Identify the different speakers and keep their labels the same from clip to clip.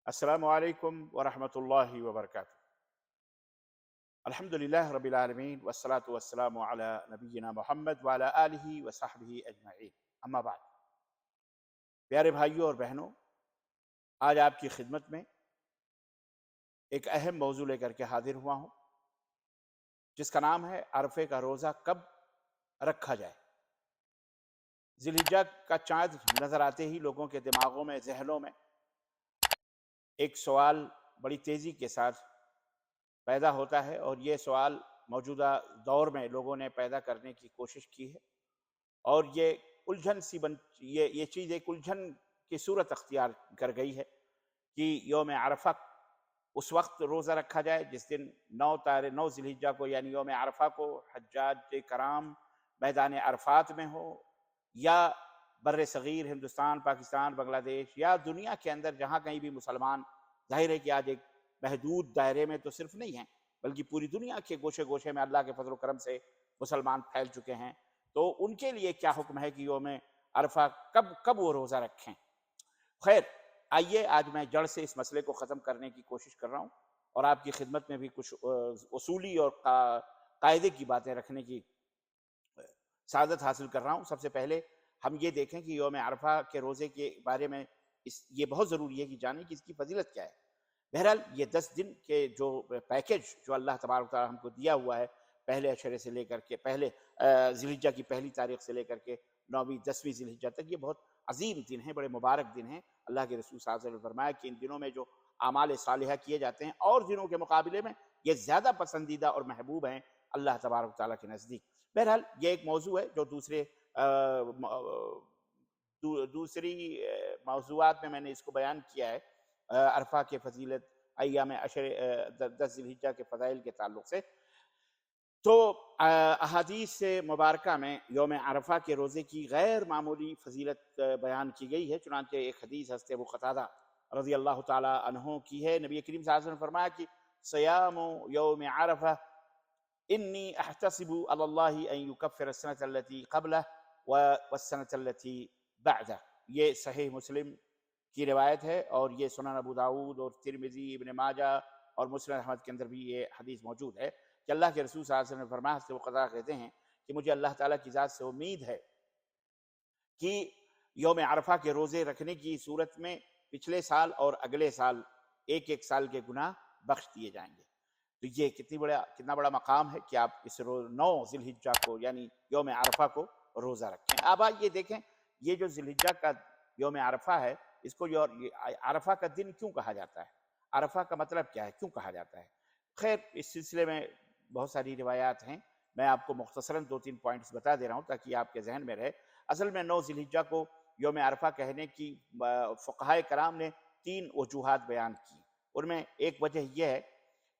Speaker 1: السلام علیکم ورحمۃ اللہ وبرکاتہ۔ الحمدللہ رب العالمین والصلاة والسلام علی نبینا محمد وعلی آلہ وصحبہ اجمعین، اما بعد۔ پیارے بھائیوں اور بہنوں، آج آپ کی خدمت میں ایک اہم موضوع لے کر کے حاضر ہوا ہوں، جس کا نام ہے عرفے کا روزہ کب رکھا جائے۔ ذی الحجہ کا چاند نظر آتے ہی لوگوں کے دماغوں میں، ذہنوں میں ایک سوال بڑی تیزی کے ساتھ پیدا ہوتا ہے، اور یہ سوال موجودہ دور میں لوگوں نے پیدا کرنے کی کوشش کی ہے، اور یہ الجھن سی یہ چیز ایک الجھن کی صورت اختیار کر گئی ہے کہ یوم عرفہ اس وقت روزہ رکھا جائے جس دن 9 ذی الحجہ کو، یعنی یوم عرفہ کو، حجاج کرام میدان عرفات میں ہو، یا بر صغیر ہندوستان، پاکستان، بنگلہ دیش، یا دنیا کے اندر جہاں کہیں بھی مسلمان، ظاہر ہے کہ آج ایک محدود دائرے میں تو صرف نہیں ہیں بلکہ پوری دنیا کے گوشے گوشے میں اللہ کے فضل و کرم سے مسلمان پھیل چکے ہیں، تو ان کے لیے کیا حکم ہے کہ یوم عرفہ کب وہ روزہ رکھیں۔ خیر، آئیے آج میں جڑ سے اس مسئلے کو ختم کرنے کی کوشش کر رہا ہوں، اور آپ کی خدمت میں بھی کچھ اصولی اور قاعدے کی باتیں رکھنے کی سعادت حاصل کر رہا ہوں۔ سب سے پہلے ہم یہ دیکھیں کہ یوم عرفہ کے روزے کے بارے میں یہ بہت ضروری ہے کہ جانیں کہ اس کی فضیلت کیا ہے۔ بہرحال یہ 10 دن کے جو پیکج جو اللہ تبارک و تعالی ہم کو دیا ہوا ہے، پہلے عشرے سے لے کر کے، پہلے ذی الحجہ کی پہلی تاریخ سے لے کر کے 9ویں 10ویں ذی الحجہ تک، یہ بہت عظیم دن ہیں، بڑے مبارک دن ہیں۔ اللہ کے رسول صلی اللہ علیہ وسلم نے فرمایا کہ ان دنوں میں جو اعمال صالحہ کیے جاتے ہیں اور دنوں کے مقابلے میں یہ زیادہ پسندیدہ اور محبوب ہیں اللہ تبارک و تعالیٰ کے نزدیک۔ بہرحال یہ ایک موضوع ہے جو دوسری موضوعات میں نے اس کو بیان کیا ہے، عرفہ کے فضیلت، ایام عشر 10 ذی الحجہ کے فضائل کے تعلق سے۔ تو احادیث مبارکہ میں یوم عرفہ کے روزے کی غیر معمولی فضیلت بیان کی گئی ہے۔ چنانچہ ایک حدیث حضرت ابو قتادہ رضی اللہ تعالی عنہ کی ہے۔ نبی کریم صلی اللہ علیہ وسلم نے فرمایا کہ صیام یوم عرفہ انی احتسب علی اللہ ان یکفر السنۃ التي قبلہ والسنۃ التي بعدہ۔ یہ صحیح مسلم کی روایت ہے، اور یہ سنن ابو داؤد اور ترمذی، ابن ماجہ اور مسند احمد کے اندر بھی یہ حدیث موجود ہے کہ اللہ کے رسول صلی اللہ علیہ وسلم نے فرمایا، حضرت ابو قتادہ کہتے ہیں کہ مجھے اللہ تعالیٰ کی ذات سے امید ہے کہ یوم عرفہ کے روزے رکھنے کی صورت میں پچھلے سال اور اگلے سال ایک سال کے گناہ بخش دیے جائیں گے۔ تو یہ کتنا بڑا مقام ہے کہ آپ اس 9 ذی الحجہ کو، یعنی یوم عرفہ کو روزہ رکھیں۔ اب آپ یہ دیکھیں، یہ جو ذی الحجہ کا یوم عرفہ ہے، اس کو عرفہ کا دن کیوں کہا جاتا ہے؟ عرفہ کا مطلب کیا ہے؟ کیوں کہا جاتا ہے؟ خیر، اس سلسلے میں بہت ساری روایات ہیں، میں آپ کو مختصراً 2-3 پوائنٹس بتا دے رہا ہوں تاکہ آپ کے ذہن میں رہے۔ اصل میں 9 ذی الحجہ کو یوم عرفہ کہنے کی فقہائے کرام نے 3 وجوہات بیان کی۔ ان میں ایک وجہ یہ ہے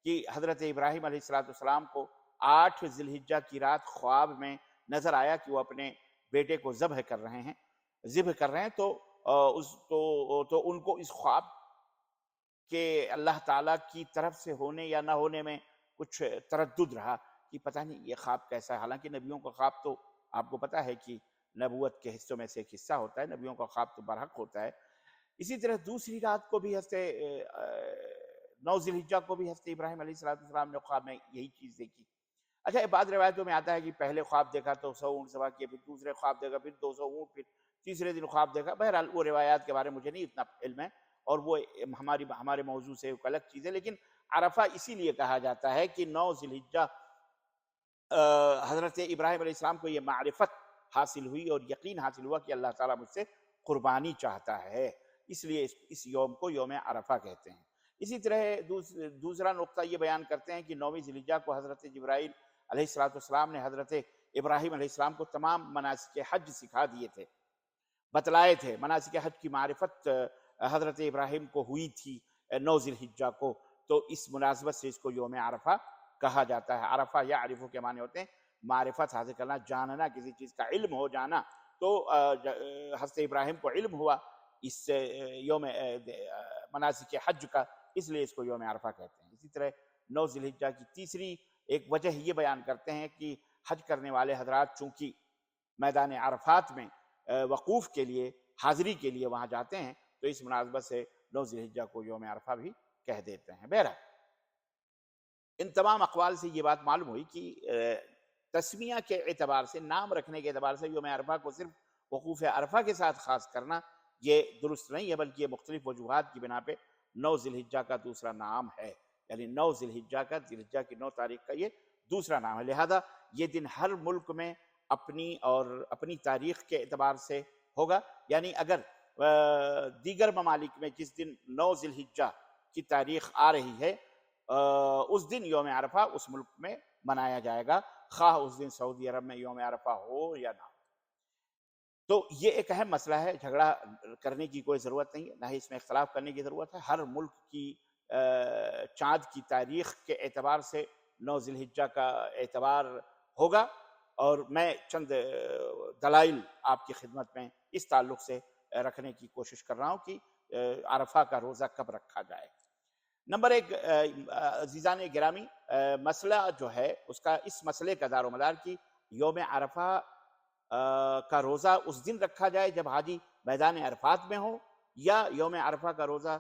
Speaker 1: کہ حضرت ابراہیم علیہ السلام کو 8 ذی الحجہ کی رات خواب میں نظر آیا کہ وہ اپنے بیٹے کو ذبح کر رہے ہیں، تو ان کو اس خواب کہ اللہ تعالیٰ کی طرف سے ہونے یا نہ ہونے میں کچھ تردد رہا کہ پتہ نہیں یہ خواب کیسا ہے۔ حالانکہ نبیوں کا خواب تو آپ کو پتہ ہے کہ نبوت کے حصوں میں سے ایک حصہ ہوتا ہے، نبیوں کا خواب تو برحق ہوتا ہے۔ اسی طرح دوسری رات کو بھی 9 ذی الحجہ کو بھی حضرت ابراہیم علیہ السلام نے خواب میں یہی چیز دیکھی۔ اچھا، بعض روایتوں میں آتا ہے کہ پہلے خواب دیکھا تو 100 اونٹ ذبح کیے، پھر دوسرے خواب دیکھا پھر 200 اونٹ، پھر تیسرے دن خواب دیکھا۔ بہرحال وہ روایات کے بارے میں مجھے نہیں اتنا علم ہے، اور وہ ہمارے موضوع سے ایک الگ چیز ہے، لیکن عرفہ اسی لیے کہا جاتا ہے کہ 9 ذی الحجہ حضرت ابراہیم علیہ السلام کو یہ معرفت حاصل ہوئی اور یقین حاصل ہوا کہ اللہ تعالیٰ مجھ سے قربانی چاہتا ہے، اس لیے اس یوم کو یوم عرفہ کہتے ہیں۔ اسی طرح دوسرا نقطہ یہ بیان کرتے ہیں کہ 9ویں ذی الحجہ کو حضرت جبرائیل علیہ السلام نے حضرت ابراہیم علیہ السلام کو تمام مناسک حج سکھا دیے تھے، بتلائے تھے۔ مناسک حج کی معرفت حضرت ابراہیم کو ہوئی تھی 9 ذی الحجہ کو، تو اس مناسبت سے اس کو یوم عرفہ کہا جاتا ہے۔ عرفہ یا عرفو کے معنی ہوتے ہیں معرفت حاصل کرنا، جاننا، کسی چیز کا علم ہو جانا۔ تو حضرت ابراہیم کو علم ہوا اس یوم مناسک حج کا، اس لیے اس کو یوم عرفہ کہتے ہیں۔ اسی طرح 9 ذی الحجہ کی تیسری ایک وجہ یہ بیان کرتے ہیں کہ حج کرنے والے حضرات چونکہ میدان عرفات میں وقوف کے لیے، حاضری کے لیے وہاں جاتے ہیں، تو اس مناسبت سے 9 ذوالحجہ کو یوم عرفہ بھی کہہ دیتے ہیں۔ بہرحال ان تمام اقوال سے یہ بات معلوم ہوئی کہ تسمیہ کے اعتبار سے، نام رکھنے کے اعتبار سے یوم عرفہ کو صرف وقوف عرفہ کے ساتھ خاص کرنا یہ درست نہیں ہے، بلکہ یہ مختلف وجوہات کی بنا پہ 9 ذوالحجہ کا دوسرا نام ہے، یعنی 9 ذوالحجہ کا، ذوالحجہ کی 9 تاریخ کا یہ دوسرا نام ہے۔ لہذا یہ دن ہر ملک میں اپنی تاریخ کے اعتبار سے ہوگا، یعنی اگر دیگر ممالک میں جس دن 9 ذوالحجہ کی تاریخ آ رہی ہے اس دن یوم عرفہ اس ملک میں منایا جائے گا، خواہ اس دن سعودی عرب میں یوم عرفہ ہو یا نہ ہو۔ تو یہ ایک اہم مسئلہ ہے، جھگڑا کرنے کی کوئی ضرورت نہیں ہے، نہ ہی اس میں اختلاف کرنے کی ضرورت ہے۔ ہر ملک کی چاند کی تاریخ کے اعتبار سے 9 ذوالحجہ کا اعتبار ہوگا، اور میں چند دلائل آپ کی خدمت میں اس تعلق سے رکھنے کی کوشش کر رہا ہوں کہ عرفہ کا روزہ کب رکھا جائے۔ نمبر 1 عزیزان گرامی، مسئلہ جو ہے اس کا، اس مسئلے کا دار و مدار کی یوم عرفہ کا روزہ اس دن رکھا جائے جب حاجی میدان عرفات میں ہو، یا یوم عرفہ کا روزہ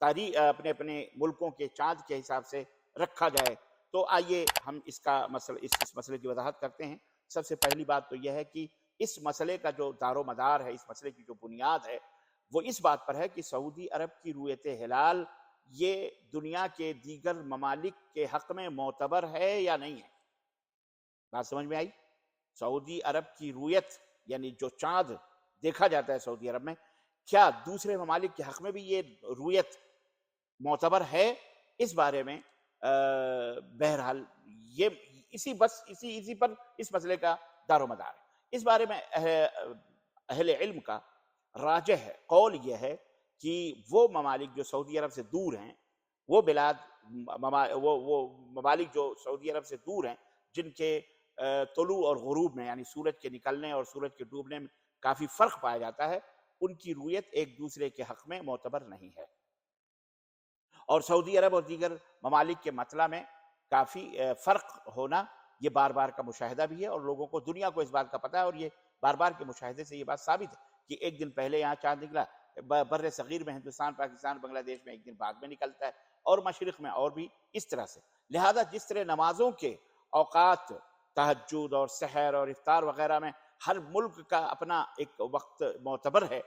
Speaker 1: اپنے اپنے ملکوں کے چاند کے حساب سے رکھا جائے۔ تو آئیے ہم اس مسئلے کی وضاحت کرتے ہیں۔ سب سے پہلی بات تو یہ ہے کہ اس مسئلے کا جو دار و مدار ہے، اس مسئلے کی جو بنیاد ہے، وہ اس بات پر ہے کہ سعودی عرب کی رؤیت ہلال یہ دنیا کے دیگر ممالک کے حق میں معتبر ہے یا نہیں ہے۔ بات سمجھ میں آئی؟ سعودی عرب کی رؤیت، یعنی جو چاند دیکھا جاتا ہے سعودی عرب میں، کیا دوسرے ممالک کے حق میں بھی یہ رؤیت معتبر ہے؟ اس بارے میں بہرحال یہ اسی پر اس مسئلے کا دار و مدار ہے۔ اس بارے میں اہل علم کا راجح قول یہ ہے کہ وہ ممالک جو سعودی عرب سے دور ہیں، وہ ممالک جو سعودی عرب سے دور ہیں، جن کے طلوع اور غروب میں، یعنی سورج کے نکلنے اور سورج کے ڈوبنے میں کافی فرق پایا جاتا ہے، ان کی رؤیت ایک دوسرے کے حق میں معتبر نہیں ہے۔ اور سعودی عرب اور دیگر ممالک کے مطلع میں کافی فرق ہونا یہ بار بار کا مشاہدہ بھی ہے، اور لوگوں کو، دنیا کو اس بات کا پتہ ہے، اور یہ بار بار کے مشاہدے سے یہ بات ثابت ہے کہ ایک دن پہلے یہاں چاند نکلا، بر صغیر میں ہندوستان، پاکستان، بنگلہ دیش میں ایک دن بعد میں نکلتا ہے، اور مشرق میں اور بھی اس طرح سے۔ لہذا جس طرح نمازوں کے اوقات، تہجد اور سحر اور افطار وغیرہ میں ہر ملک کا اپنا ایک وقت معتبر ہے،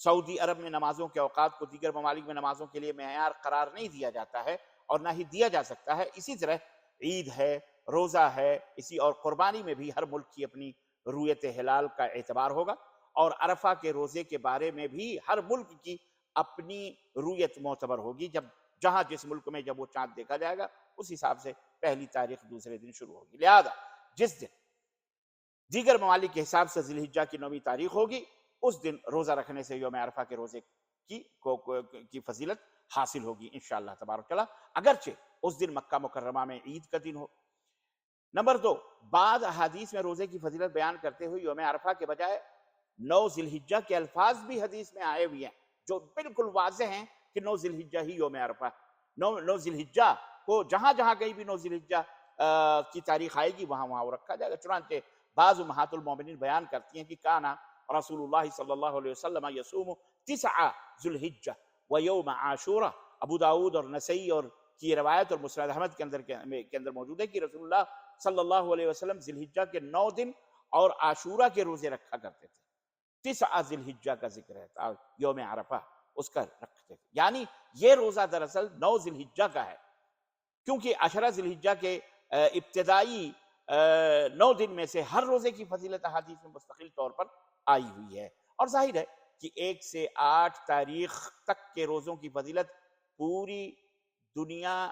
Speaker 1: سعودی عرب میں نمازوں کے اوقات کو دیگر ممالک میں نمازوں کے لیے معیار قرار نہیں دیا جاتا ہے، اور نہ ہی دیا جا سکتا ہے۔ اسی طرح عید ہے، روزہ ہے، اور قربانی میں بھی ہر ملک کی اپنی رؤیت ہلال کا اعتبار ہوگا، اور عرفہ کے روزے کے بارے میں بھی ہر ملک کی اپنی رؤیت معتبر ہوگی۔ جہاں جس ملک میں جب وہ چاند دیکھا جائے گا، اس حساب سے پہلی تاریخ دوسرے دن شروع ہوگی۔ لہذا جس دن دیگر ممالک کے حساب سے ذوالحجہ کی 9ویں تاریخ ہوگی، اس دن روزہ رکھنے سے یوم عرفہ کے روزے کی فضیلت حاصل ہوگی انشاءاللہ تبارک و تعالی، اگرچہ اس دن مکہ مکرمہ میں عید کا دن ہو۔ نمبر 2، بعض احادیث میں روزے کی فضیلت بیان کرتے ہوئے یوم عرفہ کے بجائے 9 ذوالحجہ کے الفاظ بھی حدیث میں آئے ہوئے ہیں، جو بالکل واضح ہیں کہ 9 ذوالحجہ ہی یوم عرفہ، 9 ذوالحجہ کو جہاں جہاں کہیں بھی 9 ذوالحجہ کی تاریخ آئے گی وہاں وہ رکھا جائے گا۔ چنانچہ بعض امہات المومنین بیان کرتی ہیں کہ کانا رسول اللہ صلی اللہ علیہ وسلم یصوم 9 ذوالحجہ و یوم عاشورہ۔ ابو داؤد اور نسائی اور کی روایت اور مسند احمد کے اندر موجود ہے کہ رسول اللہ صلی اللہ علیہ وسلم ذوالحجہ کے 9 دن اور عاشورہ کے روزے رکھا کرتے تھے۔ 9 ذوالحجہ کا ذکر ہے، یوم عرفہ اس کا رکھتے تھے، یعنی یہ روزہ دراصل 9 ذوالحجہ کا ہے، کیونکہ 10 ذوالحجہ کے ابتدائی 9 دن میں سے ہر روزے کی فضیلت احادیث میں مستقل طور پر آئی ہوئی ہے، اور ظاہر ہے کہ 1 سے 8 تاریخ تک کے روزوں کی فضیلت پوری دنیا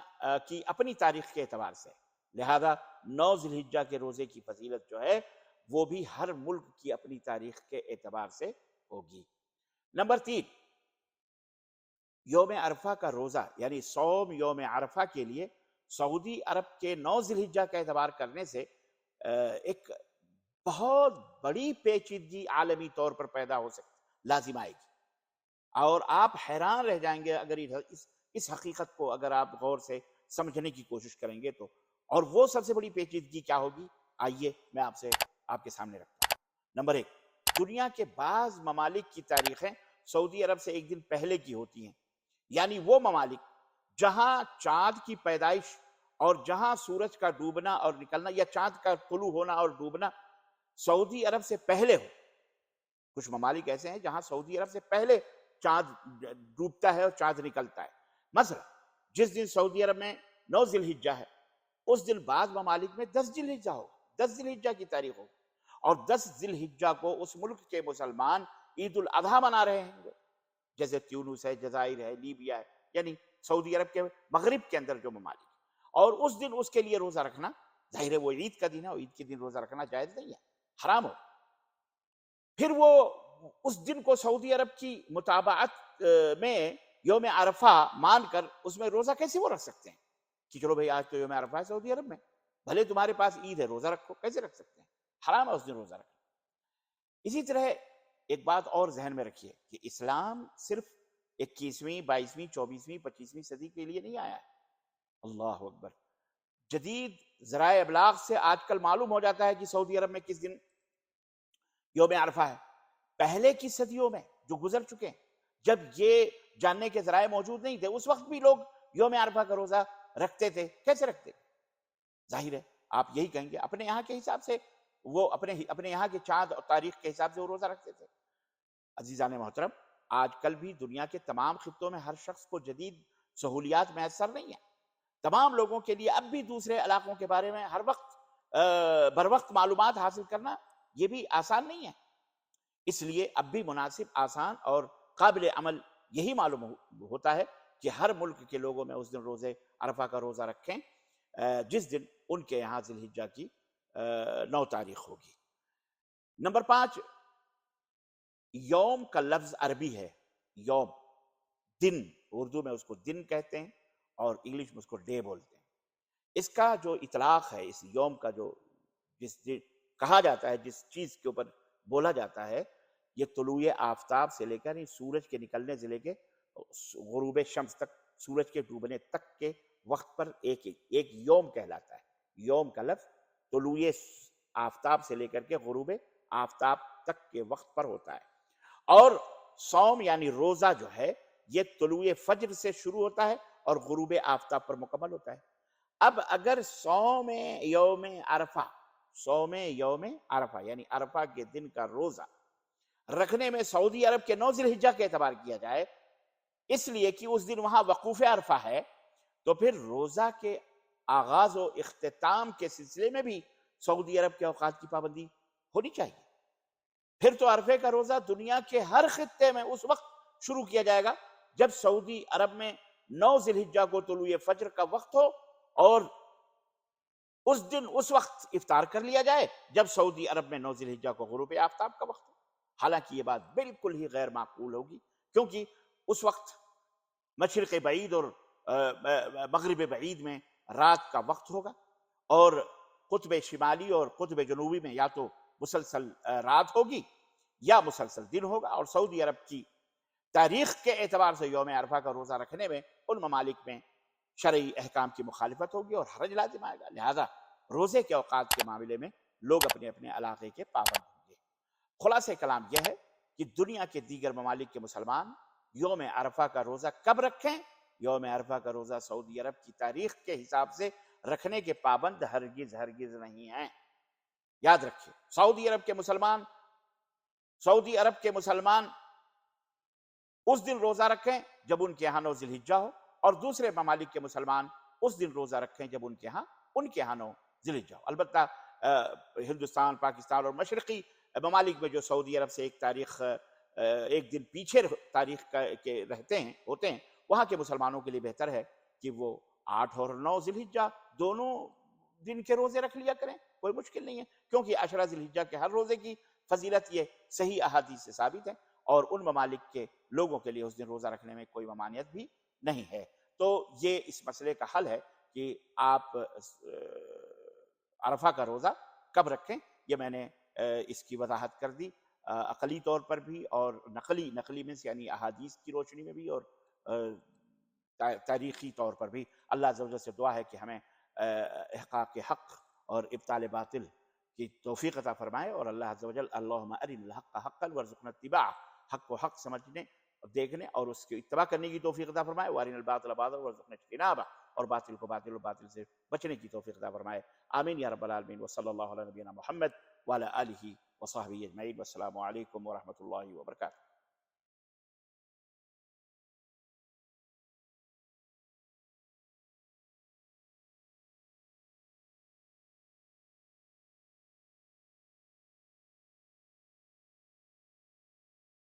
Speaker 1: کی اپنی تاریخ کے اعتبار سے، لہذا 9 ذوالحجہ کے روزے کی فضیلت جو ہے وہ بھی ہر ملک کی اپنی تاریخ کے اعتبار سے ہوگی۔ نمبر 3، یوم عرفہ کا روزہ یعنی صوم یوم عرفہ کے لیے سعودی عرب کے 9 ذوالحجہ کا اعتبار کرنے سے ایک بہت بڑی پیچیدگی عالمی طور پر پیدا ہو سکتی، لازم آئے گی، اور آپ حیران رہ جائیں گے اگر اس حقیقت کو اگر آپ غور سے سمجھنے کی کوشش کریں گے تو۔ اور وہ سب سے بڑی پیچیدگی کیا ہوگی؟ آئیے میں آپ کے سامنے رکھتا ہوں۔ نمبر 1، دنیا کے بعض ممالک کی تاریخیں سعودی عرب سے ایک دن پہلے کی ہوتی ہیں، یعنی وہ ممالک جہاں چاند کی پیدائش اور جہاں سورج کا ڈوبنا اور نکلنا یا چاند کا طلوع ہونا اور ڈوبنا سعودی عرب سے پہلے ہو. کچھ ممالک ایسے ہیں جہاں سعودی عرب سے پہلے چاند ڈوبتا ہے اور چاند نکلتا ہے. مثلا جس دن سعودی عرب میں 9 ذی الحجہ ہے اس دن بعض ممالک میں 10 ذی الحجہ ہو، 10 ذی الحجہ کی تاریخ ہو، اور 10 ذی الحجہ کو اس ملک کے مسلمان عید الاضحیٰ منا رہے ہیں، جیسے تیونس ہے، جزائر ہے، لیبیا ہے، یعنی سعودی عرب کے مغرب کے اندر جو ممالک. اور اس دن اس کے لیے روزہ رکھنا ظاہر ہے وہ عید کا دن ہے، اور عید کے دن روزہ رکھنا جائز نہیں ہے، حرام ہو. پھر وہ اس دن کو سعودی عرب کی مطابعت میں یوم عرفہ مان کر اس میں روزہ کیسے وہ رکھ سکتے ہیں کہ چلو بھائی آج تو یوم عرفہ ہے سعودی عرب میں، بھلے تمہارے پاس عید ہے روزہ رکھو، کیسے رکھ سکتے ہیں؟ حرام ہے اس دن روزہ رکھنا. اسی طرح ایک بات اور ذہن میں رکھیے کہ اسلام صرف 21ویں 22ویں 24ویں 25ویں صدی کے لیے نہیں آیا ہے. اللہ اکبر. جدید ذرائع ابلاغ سے آج کل معلوم ہو جاتا ہے کہ سعودی عرب میں کس دن یوم عرفہ ہے. پہلے کی صدیوں میں جو گزر چکے ہیں، جب یہ جاننے کے ذرائع موجود نہیں تھے، اس وقت بھی لوگ یوم عرفہ کا روزہ رکھتے تھے. کیسے رکھتے؟ ظاہر ہے آپ یہی کہیں گے اپنے یہاں کے حساب سے، وہ اپنے یہاں کے چاند اور تاریخ کے حساب سے وہ روزہ رکھتے تھے. عزیزان محترم، آج کل بھی دنیا کے تمام خطوں میں ہر شخص کو جدید سہولیات میسر نہیں ہیں. تمام لوگوں کے لیے اب بھی دوسرے علاقوں کے بارے میں ہر وقت بر وقت معلومات حاصل کرنا یہ بھی آسان نہیں ہے. اس لیے اب بھی مناسب، آسان اور قابل عمل یہی معلوم ہوتا ہے کہ ہر ملک کے لوگوں میں اس دن روزے عرفہ کا روزہ رکھیں جس دن ان کے یہاں ذی الحجہ کی 9 تاریخ ہوگی. نمبر 5، یوم کا لفظ عربی ہے. یوم، دن، اردو میں اس کو دن کہتے ہیں اور انگلش میں اس کو ڈے بولتے ہیں. اس کا جو اطلاق ہے، اس یوم کا جو جس دن کہا جاتا ہے، جس چیز کے اوپر بولا جاتا ہے، یہ طلوع آفتاب سے لے کر سورج کے نکلنے سے لے کے غروب شمس تک، سورج کے ڈوبنے تک کے وقت پر ایک یوم کہلاتا ہے. یوم کا لفظ طلوع آفتاب سے لے کر کے غروب آفتاب تک کے وقت پر ہوتا ہے. اور صوم یعنی روزہ جو ہے یہ طلوع فجر سے شروع ہوتا ہے اور غروب آفتاب پر مکمل ہوتا ہے. اب اگر صوم یوم عرفہ یعنی عرفہ کے دن کا روزہ رکھنے میں سعودی عرب کے 9 ذی الحجہ کے اعتبار کیا جائے، اس لیے کہ اس دن وہاں وقوف عرفہ ہے، تو پھر روزہ کے آغاز و اختتام کے سلسلے میں بھی سعودی عرب کے اوقات کی پابندی ہونی چاہیے. پھر تو عرفے کا روزہ دنیا کے ہر خطے میں اس وقت شروع کیا جائے گا جب سعودی عرب میں 9 ذی الحجہ کو طلوع فجر کا وقت ہو، اور اس دن اس وقت افطار کر لیا جائے جب سعودی عرب میں 9 ذی الحجہ کو غروب آفتاب کا وقت ہو. حالانکہ یہ بات بالکل ہی غیر معقول ہوگی، کیونکہ اس وقت مشرق بعید اور مغرب بعید میں رات کا وقت ہوگا، اور قطب شمالی اور قطب جنوبی میں یا تو مسلسل رات ہوگی یا مسلسل دن ہوگا. اور سعودی عرب کی تاریخ کے اعتبار سے یوم عرفہ کا روزہ رکھنے میں ان ممالک میں شرعی احکام کی مخالفت ہوگی اور حرج لازم آئے گا. لہذا روزے کے اوقات کے معاملے میں لوگ اپنے اپنے علاقے کے پابند ہوں گے. خلاصہ کلام یہ ہے کہ دنیا کے دیگر ممالک کے مسلمان یوم عرفہ کا روزہ کب رکھیں؟ یوم عرفہ کا روزہ سعودی عرب کی تاریخ کے حساب سے رکھنے کے پابند ہرگز نہیں ہیں. یاد رکھیں، سعودی عرب کے مسلمان اس دن روزہ رکھیں جب ان کے ہاں 9 ذی الحجہ ہو، اور دوسرے ممالک کے مسلمان اس دن روزہ رکھیں جب ان کے ہاں 9 ذی الحجہ ہو. البتہ ہندوستان، پاکستان اور مشرقی ممالک میں جو سعودی عرب سے ایک دن پیچھے تاریخ کے ہوتے ہیں، وہاں کے مسلمانوں کے لیے بہتر ہے کہ وہ 8 اور 9 ذی الحجہ دونوں دن کے روزے رکھ لیا کریں. کوئی مشکل نہیں ہے، کیونکہ 10 ذی الحجہ کے ہر روزے کی فضیلت یہ صحیح احادیث سے ثابت ہے، اور ان ممالک کے لوگوں کے لیے اس دن روزہ رکھنے میں کوئی ممانعت بھی نہیں ہے. تو یہ اس مسئلے کا حل ہے کہ آپ عرفہ کا روزہ کب رکھیں. یہ میں نے اس کی وضاحت کر دی، عقلی طور پر بھی اور نقلی میں یعنی احادیث کی روشنی میں بھی اور تاریخی طور پر بھی. اللہ عز و جل سے دعا ہے کہ ہمیں احقاق حق اور ابطال باطل کی توفیق عطا فرمائے، اور اللہ عز و جل اللہم ارنا الحق حقا وارزقنا اتباعہ، حق کو حق سمجھنے دیکھنے اور اس کی اتباع کرنے کی توفیق عطا فرمائے. وارنا الباطل باطلا وارزقنا اجتنابہ، اور باطل کو باطل اور باطل سے بچنے کی توفیق عطا فرمائے. آمین یا رب العالمین. وصلی اللہ علی نبینا محمد وعلی آلہ وصحبہ اجمعین. والسلام علیکم ورحمۃ اللہ وبرکاتہ.